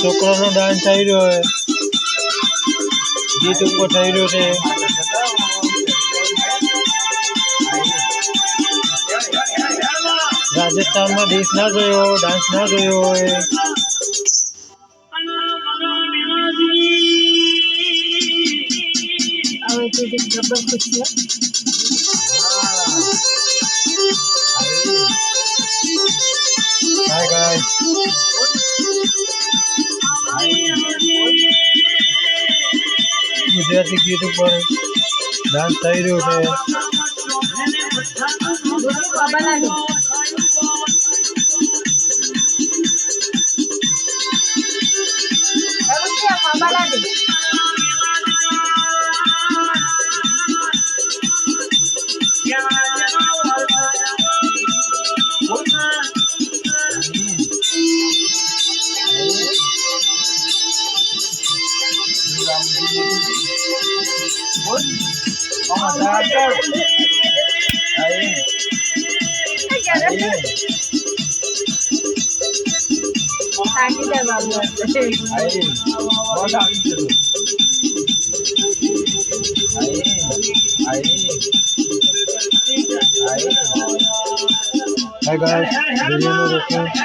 છોકરાનો ડાન્સ આવી રહ્યો છે, ગીત ઉપર થઈ રહ્યો છે. રાજસ્થાનમાં ડીશ ના જોયો, ડાન્સ ના જોયો હોય. હવે તો જે જબરદસ્ત છે. હાય ગાઈસ, ગુજરાતી ગીત ઉપર ડાન્સ થઈ રહ્યો છે. Hi guys, video में